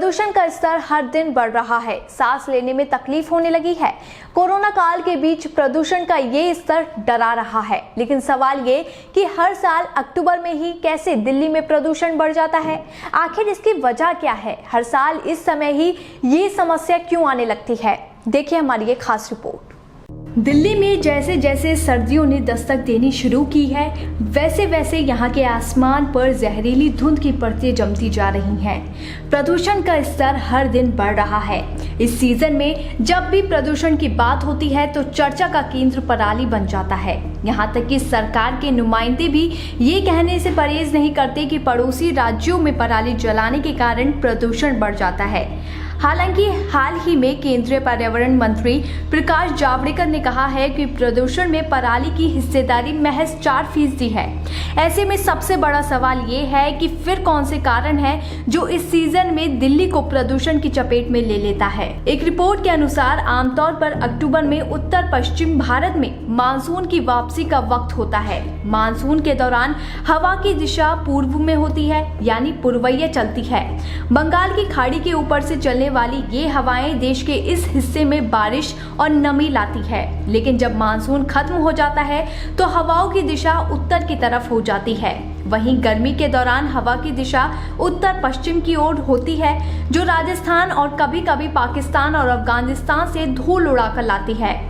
प्रदूषण का स्तर हर दिन बढ़ रहा है, सांस लेने में तकलीफ होने लगी है। कोरोना काल के बीच प्रदूषण का ये स्तर डरा रहा है। लेकिन सवाल ये कि हर साल अक्टूबर में ही कैसे दिल्ली में प्रदूषण बढ़ जाता है, आखिर इसकी वजह क्या है? हर साल इस समय ही ये समस्या क्यों आने लगती है? देखिए हमारी ये खास रिपोर्ट। दिल्ली में जैसे जैसे सर्दियों ने दस्तक देनी शुरू की है, वैसे वैसे यहाँ के आसमान पर जहरीली धुंध की परतें जमती जा रही हैं। प्रदूषण का स्तर हर दिन बढ़ रहा है। इस सीजन में जब भी प्रदूषण की बात होती है तो चर्चा का केंद्र पराली बन जाता है। यहाँ तक कि सरकार के नुमाइंदे भी ये कहने से परहेज नहीं करते कि पड़ोसी राज्यों में पराली जलाने के कारण प्रदूषण बढ़ जाता है। हालांकि हाल ही में केंद्रीय पर्यावरण मंत्री प्रकाश जावड़ेकर ने कहा है कि प्रदूषण में पराली की हिस्सेदारी महज 4% है। ऐसे में सबसे बड़ा सवाल ये है कि फिर कौन से कारण हैं जो इस सीजन में दिल्ली को प्रदूषण की चपेट में ले लेता है। एक रिपोर्ट के अनुसार आमतौर पर अक्टूबर में उत्तर पश्चिम भारत में मानसून की वापसी का वक्त होता है। मानसून के दौरान हवा की दिशा पूर्व में होती है, यानी पूर्वैया चलती है। बंगाल की खाड़ी के ऊपर से चलने वाली ये हवाएं देश के इस हिस्से में बारिश और नमी लाती है। लेकिन जब मानसून खत्म हो जाता है तो हवाओं की दिशा उत्तर की तरफ हो जाती है। वहीं गर्मी के दौरान हवा की दिशा उत्तर पश्चिम की ओर होती है, जो राजस्थान और कभी कभी पाकिस्तान और अफगानिस्तान से धूल उड़ाकर लाती है।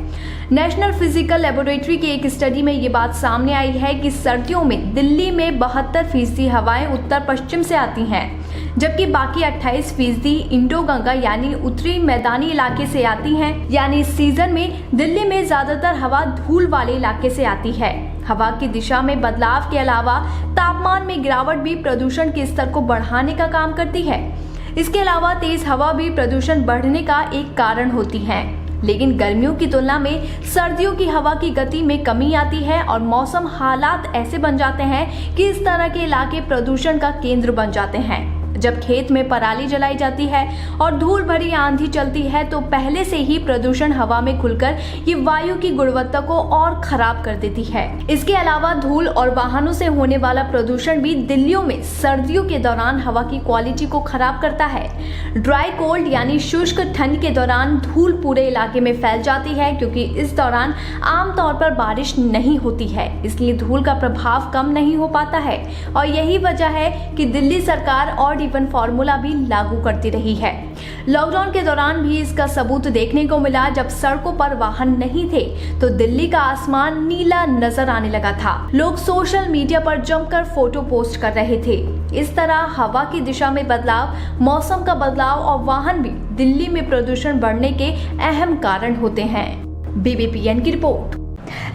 नेशनल फिजिकल लेबोरेटरी की एक स्टडी में ये बात सामने आई है कि सर्दियों में दिल्ली में 72% हवाएं उत्तर पश्चिम से आती हैं, जबकि बाकी 28% इंडो गंगा यानी उत्तरी मैदानी इलाके से आती हैं। यानी इस सीजन में दिल्ली में ज्यादातर हवा धूल वाले इलाके से आती है। हवा की दिशा में बदलाव के अलावा तापमान में गिरावट भी प्रदूषण के स्तर को बढ़ाने का काम करती है। इसके अलावा तेज हवा भी प्रदूषण बढ़ने का एक कारण होती है। लेकिन गर्मियों की तुलना में सर्दियों की हवा की गति में कमी आती है और मौसम हालात ऐसे बन जाते हैं कि इस तरह के इलाके प्रदूषण का केंद्र बन जाते हैं। जब खेत में पराली जलाई जाती है और धूल भरी आंधी चलती है तो पहले से ही प्रदूषण हवा में घुलकर ये वायु की गुणवत्ता को और खराब कर देती है। इसके अलावा धूल और वाहनों से होने वाला प्रदूषण भी दिल्लियों में सर्दियों के दौरान हवा की क्वालिटी को खराब करता है। ड्राई कोल्ड यानी शुष्क ठंड के दौरान धूल पूरे इलाके में फैल जाती है, क्योंकि इस दौरान आमतौर पर बारिश नहीं होती है, इसलिए धूल का प्रभाव कम नहीं हो पाता है। और यही वजह है कि दिल्ली सरकार और फॉर्मूला भी लागू करती रही है। लॉकडाउन के दौरान भी इसका सबूत देखने को मिला। जब सड़कों पर वाहन नहीं थे तो दिल्ली का आसमान नीला नजर आने लगा था। लोग सोशल मीडिया पर जमकर फोटो पोस्ट कर रहे थे। इस तरह हवा की दिशा में बदलाव, मौसम का बदलाव और वाहन भी दिल्ली में प्रदूषण बढ़ने के अहम कारण होते हैं। BBPN की रिपोर्ट।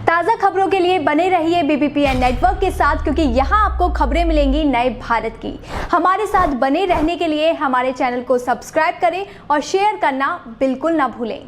ताज़ा खबरों के लिए बने रहिए BBPN नेटवर्क के साथ, क्योंकि यहाँ आपको खबरें मिलेंगी नए भारत की। हमारे साथ बने रहने के लिए हमारे चैनल को सब्सक्राइब करें और शेयर करना बिल्कुल ना भूलें।